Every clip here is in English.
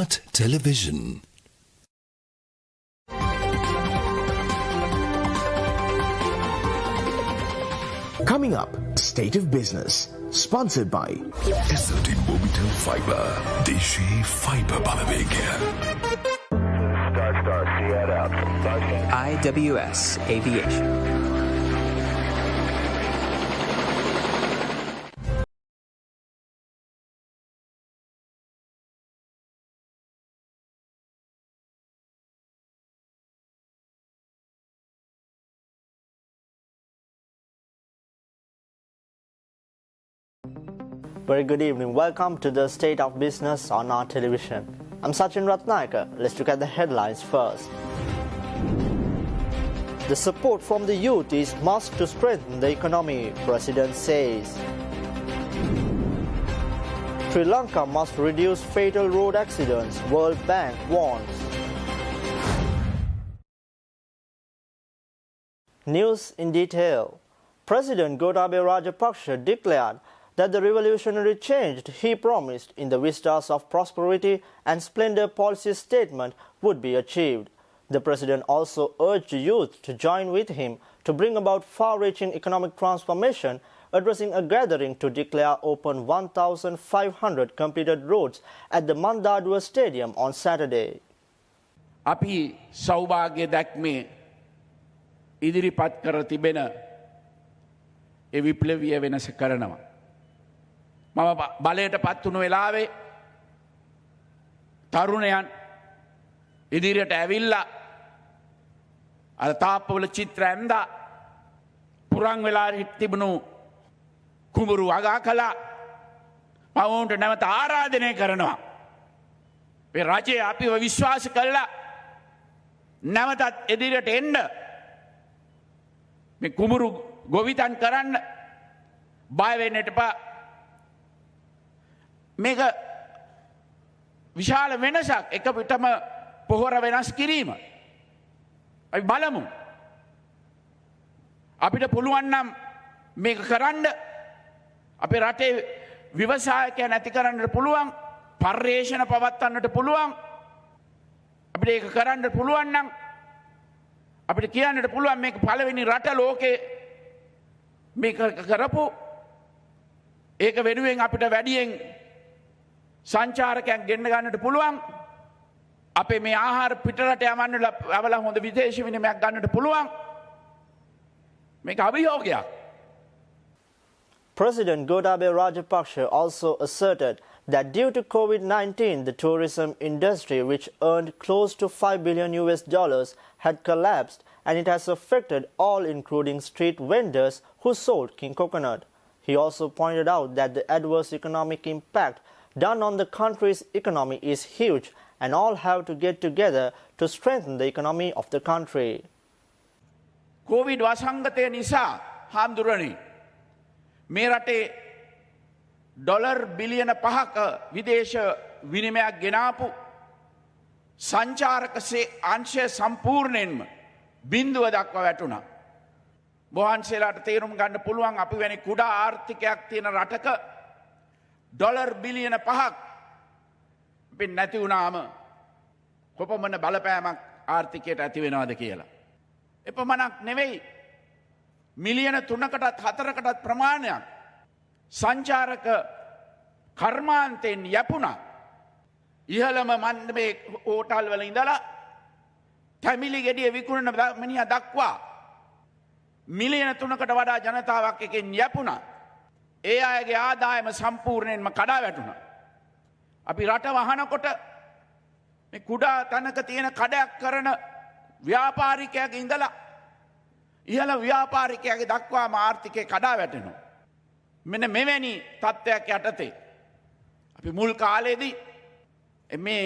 Smart Television. Coming up, State of Business, sponsored by SLT Mobitel Fiber. Deshe Fiber Balavegya. IWS Aviation. Very good evening. Welcome to the State of Business on our television. I'm Sachin Ratnayaka. Let's look at the headlines first. The support from the youth is must to strengthen the economy, President says. Sri Lanka must reduce fatal road accidents, World Bank warns. News in detail. President Gotabaya Rajapaksa declared that the revolutionary change he promised in the Vistas of Prosperity and Splendor policy statement would be achieved. The president also urged youth to join with him to bring about far-reaching economic transformation, addressing a gathering to declare open 1,500 completed roads at the Mandadua Stadium on Saturday. අපි සෞභාග්‍ය දැක්මේ ඉදිරිපත් කර තිබෙන ඒ විප්ලවීය වෙනස කරනවා. මම බලයට පත් වුණු වෙලාවේ තරුණයන් ඉදිරියට ඇවිල්ලා අර තාප්පවල චිත්‍ර ඇඳා පුරන් වෙලා තිබුණු කුඹුරු වගා කළා. මම ඔවුන්ට නැවත ආරාධනය කරනවා. මේ රජය අපිව විශ්වාස කළා නැවතත් ඉදිරියට එන්න. මේ කුඹුරු ගොවිතැන් කරන්න බය වෙන්න එපා. මේක විශාල වෙනසක් එක පිටම පොහොර වෙනස් කිරීම. අපි බලමු. අපිට පුළුවන් නම් මේක කරන්න අපේ රටේ ව්‍යවසායකයන් ඇති කරන්නට පුළුවන්, පර්යේෂණ පවත්වන්නට පුළුවන්. අපිට ඒක කරන්න පුළුවන් නම් අපිට කියන්නට පුළුවන් මේක පළවෙනි රට ලෝකේ මේක කරපු. ඒක වෙනුවෙන් අපිට වැඩියෙන් සංචාරකයන් ගෙන්න ගන්නට පුළුවන්. අපේ මේ ආහාර පිටරට යවන්න අවලා හොඳ විදේශ විනිමයක් ගන්නට පුළුවන්. මේක අභියෝගයක්. President Gotabaya Rajapaksa also asserted that due to COVID-19, the tourism industry, which earned close to $5 billion had collapsed, and it has affected all, including street vendors who sold king coconut. He also pointed out that the adverse economic impact done on the country's economy is huge, and all have to get together to strengthen the economy of the country. COVID වසංගතය නිසා හාමුදුරනි මේ රටේ dollar බිලියන 5ක විදේශ විනිමයක් ගෙනාපු සංචාරක අංශය සම්පූර්ණයෙන්ම බිඳුව දක්වා වැටුණා. බොහන්සේලාට තේරුම් ගන්න පුළුවන් අපි වැනි කුඩා ආර්ථිකයක් තියෙන රටක ඩොලර් බිලියන 5ක් අපි නැති වුණාම කොපමණ බලපෑමක් ආර්ථිකයට ඇති වෙනවද කියලා. එපමණක් නෙවෙයි මිලියන 3කටත් 4කටත් ප්‍රමාණයක් සංචාරක කර්මාන්තයෙන් යැපුණා. ඉහළම මණ්ඩපේ හෝටල් වල ඉඳලා තැමිලි ගෙඩිය විකුණන මිනිහා දක්වා මිලියන 3කට වඩා ජනතාවක් එකෙන් යැපුණා. ඒ අයගේ ආදායම සම්පූර්ණයෙන්ම කඩා වැටුණා. අපි රට වහනකොට මේ කුඩා තැනක තියෙන කඩයක් කරන ව්‍යාපාරිකයෙක් ඉඳලා ඉහළ ව්‍යාපාරිකයෙක් දක්වාම ආර්ථිකය කඩා වැටෙනවා. මෙන්න මෙවැනි තත්ත්වයක් යටතේ අපි මුල් කාලේදී මේ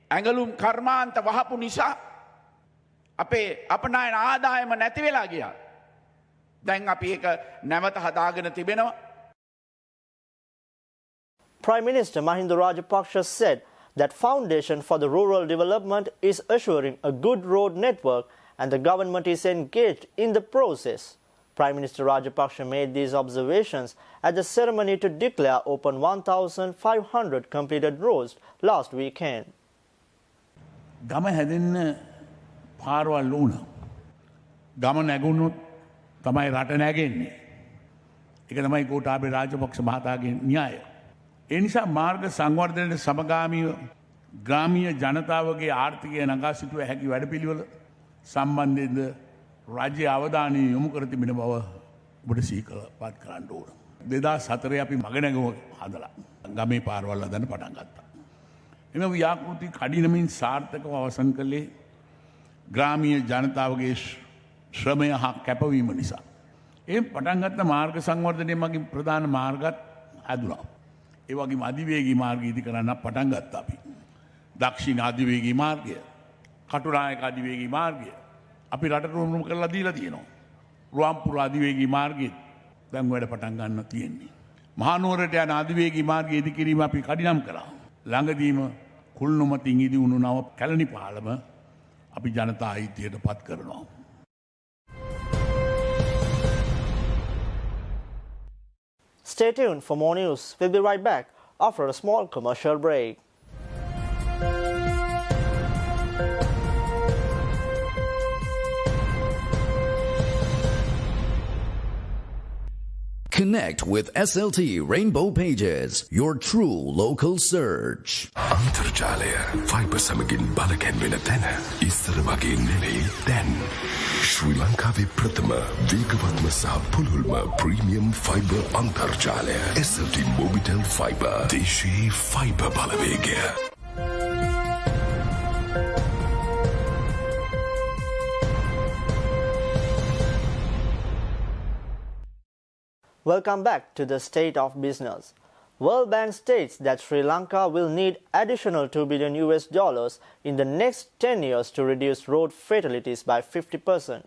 ඇඟලුම් කර්මාන්ත වහපු නිසා අපේ අපනායන ආදායම නැති වෙලා ගියා. දැන් අපි ඒක නැවත හදාගෙන තිබෙනවා. Prime Minister Mahinda Rajapaksa said that foundation for the rural development is assuring a good road network, and the government is engaged in the process. Prime Minister Rajapaksa made these observations at the ceremony to declare open 1,500 completed roads last weekend. ගම හැදෙන්න පාරවල් ඕන. ගම නැගුණොත් තමයි රට නැගෙන්නේ. ඒක තමයි ගෝඨාභය රාජපක්ෂ මහතාගේ න්‍යාය. ඒ නිසා මාර්ග සංවර්ධනයේ සමගාමීව ග්‍රාමීය ජනතාවගේ ආර්ථිකය නගා සිටුව හැකි වැඩපිළිවෙල සම්බන්ධයෙන්ද රාජ්‍ය අවධානය යොමු කර තිබෙන බව ඔබට සීකලපත් කරන්න ඕන. 2004 අපි මගනැගුම හදලා ගමේ පාරවල් හදන්න පටන් ගත්තා. එම ව්‍යාපෘති කඩිනමින් සාර්ථකව අවසන් කළේ ග්‍රාමීය ජනතාවගේ ශ්‍රමය හා කැපවීම නිසා. ඒ පටන් ගත්ත මාර්ග සංවර්ධනයේ මගින් ප්‍රධාන මාර්ගත් හැදුණා. ඒ වගේම අධිවේගී මාර්ග ඉදි කරන්න පටන් ගත්තා අපි. දක්ෂිණ අධිවේගී මාර්ගය, කටුනායක අධිවේගී මාර්ගය අපි රටට උරුම කරලා දීලා තියෙනවා. රුවන්පුර අධිවේගී මාර්ගය දැන් වැඩ පටන් ගන්න තියෙන්නේ. මහනුවරට යන අධිවේගී මාර්ගය ඉදි කිරීම අපි කඩිනම් කළා. ළඟදීම කුළුණුමතින් ඉදි වුණු නව කැලණි පාලම අපි ජනතා අයිතියට පත් කරනවා. Stay tuned for more news. We'll be right back after a small commercial break. Connect with SLT Rainbow Pages, your true local search. Antarjala fiber samagin balakan වෙන තැන ඉස්සර වගේ නෙවෙයි දැන්. ශ්‍රී ලංකාවේ ප්‍රථම වේගවත්ම සහ පුළුල්ම ප්‍රීමියම් ෆයිබර් අන්තර්ජාලය SLT Mobitel Fiber. දේශීය fibre Balawegaya. Welcome back to the State of Business. World Bank states that Sri Lanka will need additional $2 billion in the next 10 years to reduce road fatalities by 50%.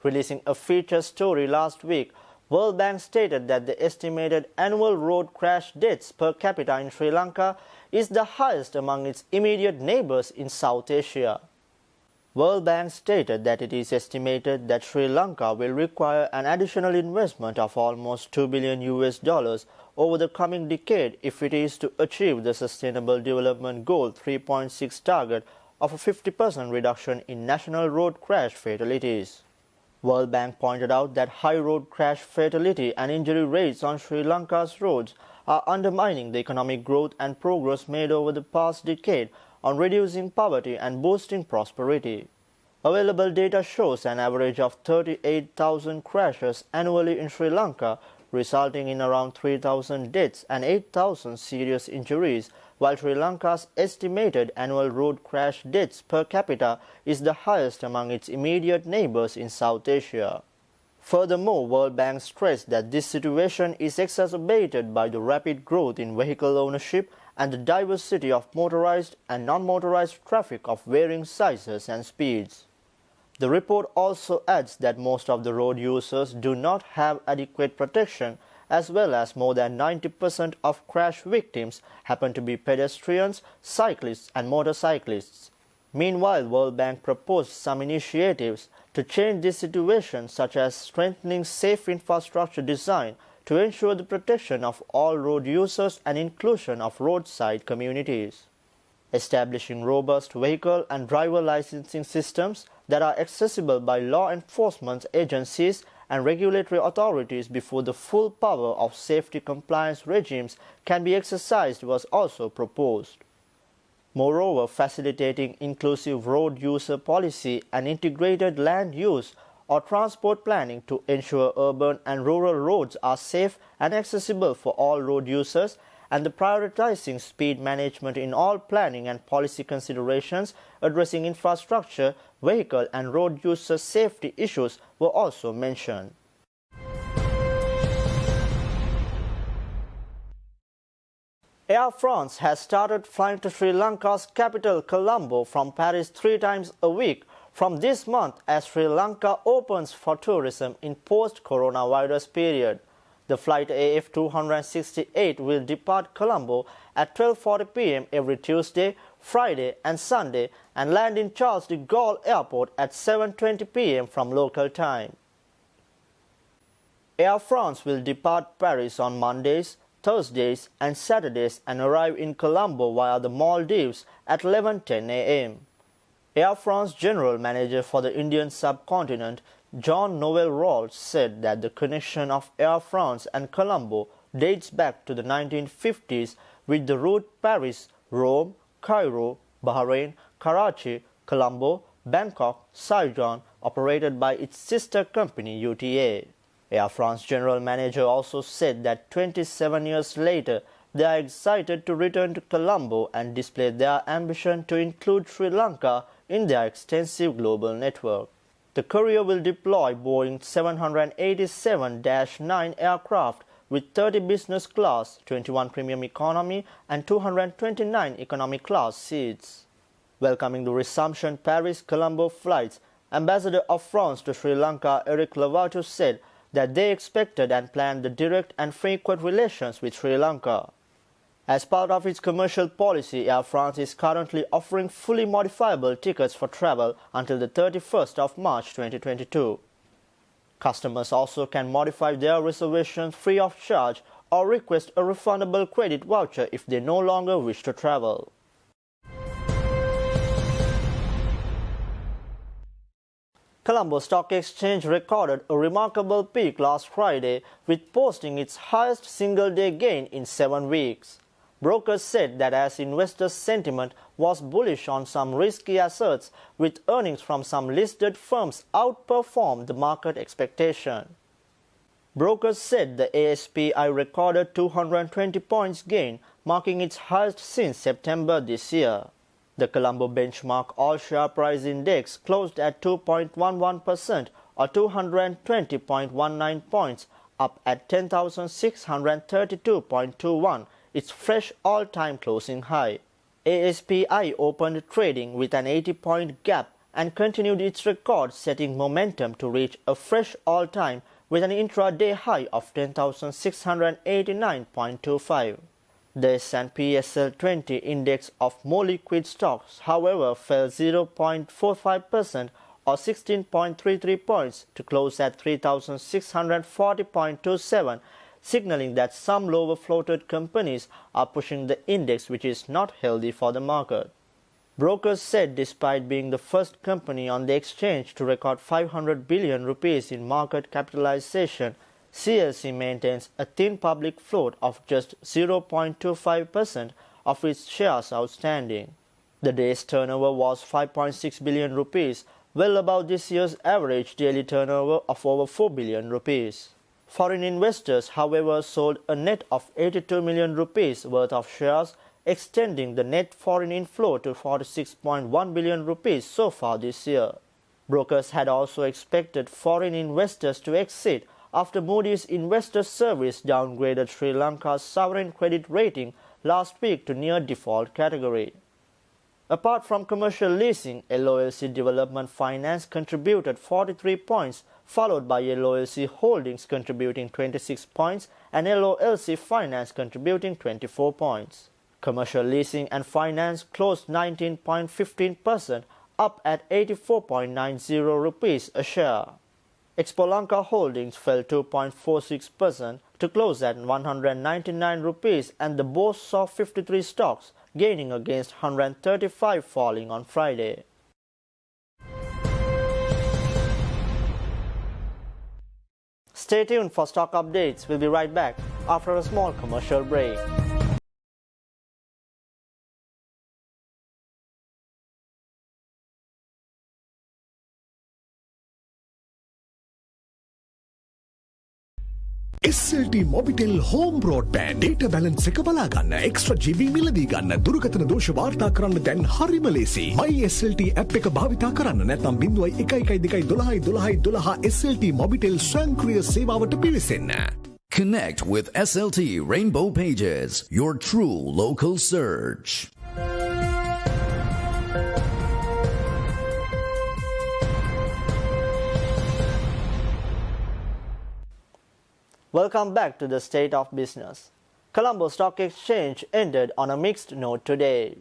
Releasing a feature story last week, World Bank stated that the estimated annual road crash deaths per capita in Sri Lanka is the highest among its immediate neighbors in South Asia. World Bank stated that it is estimated that Sri Lanka will require an additional investment of almost $2 billion over the coming decade if it is to achieve the Sustainable Development Goal 3.6 target of a 50% reduction in national road crash fatalities. World Bank pointed out that high road crash fatality and injury rates on Sri Lanka's roads are undermining the economic growth and progress made over the past decade on reducing poverty and boosting prosperity. Available data shows an average of 38,000 crashes annually in Sri Lanka, resulting in around 3,000 deaths and 8,000 serious injuries, while Sri Lanka's estimated annual road crash deaths per capita is the highest among its immediate neighbors in South Asia. Furthermore, World Bank stressed that this situation is exacerbated by the rapid growth in vehicle ownership and the diversity of motorized and non-motorized traffic of varying sizes and speeds. The report also adds that most of the road users do not have adequate protection, as well as more than 90% of crash victims happen to be pedestrians, cyclists and motorcyclists. Meanwhile, World Bank proposed some initiatives to change this situation, such as strengthening safe infrastructure design to ensure the protection of all road users and inclusion of roadside communities. Establishing robust vehicle and driver licensing systems that are accessible by law enforcement agencies and regulatory authorities before the full power of safety compliance regimes can be exercised was also proposed. Moreover, facilitating inclusive road user policy and integrated land use or transport planning to ensure urban and rural roads are safe and accessible for all road users, and the prioritizing speed management in all planning and policy considerations addressing infrastructure, vehicle and road user safety issues were also mentioned. Air France has started flying to Sri Lanka's capital Colombo from Paris 3 times a week from this month as Sri Lanka opens for tourism in post-coronavirus period. The flight AF 268 will depart Colombo at 12:40 p.m. every Tuesday, Friday and Sunday and land in Charles de Gaulle Airport at 7:20 p.m. from local time. Air France will depart Paris on Mondays, Thursdays and Saturdays and arrive in Colombo via the Maldives at 11:10 a.m. Air France General Manager for the Indian subcontinent, Jean-Noël Rault, said that the connection of Air France and Colombo dates back to the 1950s with the route Paris, Rome, Cairo, Bahrain, Karachi, Colombo, Bangkok, Saigon, operated by its sister company UTA. Air France General Manager also said that 27 years later, they are excited to return to Colombo and display their ambition to include Sri Lanka in their extensive global network. The courier will deploy Boeing 787-9 aircraft with 30 business class, 21 premium economy and 229 economy class seats. Welcoming the resumption Paris-Colombo flights, Ambassador of France to Sri Lanka Eric Lavatu said that they expected and planned the direct and frequent relations with Sri Lanka. As part of its commercial policy, Air France is currently offering fully modifiable tickets for travel until the 31st of March 2022. Customers also can modify their reservations free of charge or request a refundable credit voucher if they no longer wish to travel. Colombo Stock Exchange recorded a remarkable peak last Friday, with posting its highest single-day gain in 7 weeks. Brokers said that as investor sentiment was bullish on some risky assets, with earnings from some listed firms outperformed the market expectation. Brokers said the ASPI recorded 220 points gain, marking its highest since September this year. The Colombo benchmark all-share price index closed at 2.11% or 220.19 points, up at 10,632.21, its fresh all-time closing high. ASPI opened trading with an 80-point gap and continued its record-setting momentum to reach a fresh all-time with an intraday high of 10,689.25. The S&P SL20 index of more liquid stocks, however, fell 0.45% or 16.33 points to close at 3,640.27, signaling that some lower floated companies are pushing the index, which is not healthy for the market. Brokers said despite being the first company on the exchange to record 500 billion rupees in market capitalization, CLC maintains a thin public float of just 0.25% of its shares outstanding. The day's turnover was 5.6 billion rupees, well above this year's average daily turnover of over 4 billion rupees. Foreign investors, however, sold a net of 82 million rupees worth of shares, extending the net foreign inflow to 46.1 billion rupees so far this year. Brokers had also expected foreign investors to exit after Moody's Investor Service downgraded Sri Lanka's sovereign credit rating last week to near default category. Apart from commercial leasing, LOLC Development Finance contributed 43 points, followed by LOLC Holdings contributing 26 points and LOLC Finance contributing 24 points. Commercial leasing and finance closed 19.15%, up at 84.90 rupees a share. Expo Lanka Holdings fell 2.46% to close at 199 rupees, and the bourse saw 53 stocks, gaining against 135 falling on Friday. Stay tuned for stock updates. We'll be right back after a small commercial break. SLT Mobitel Home Broadband data balance එක බලා ගන්න extra GB මිලදී ගන්න දුරකථන දෝෂ වාර්තා කරන්න දැන් හරිම ලේසි. My SLT app එක භාවිතා කරන්න නැත්නම් 0112121212 SLT Mobitel ස්වයංක්‍රීය සේවාවට පිවිසෙන්න. Connect with SLT Rainbow Pages, your true local search. Welcome back to the State of Business. Colombo Stock Exchange ended on a mixed note today.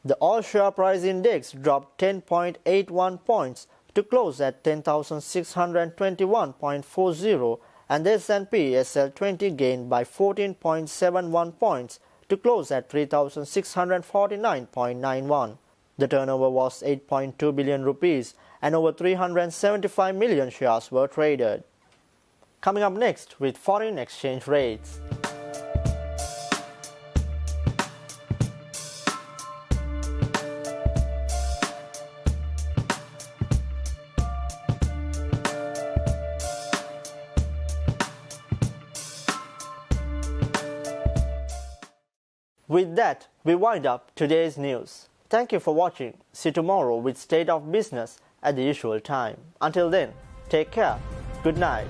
The all-share price index dropped 10.81 points to close at 10,621.40, and the S&P SL20 gained by 14.71 points to close at 3,649.91. The turnover was 8.2 billion rupees and over 375 million shares were traded. Coming up next with foreign exchange rates. With that, we wind up today's news. Thank you for watching. See you tomorrow with State of Business at the usual time. Until then, take care. Good night.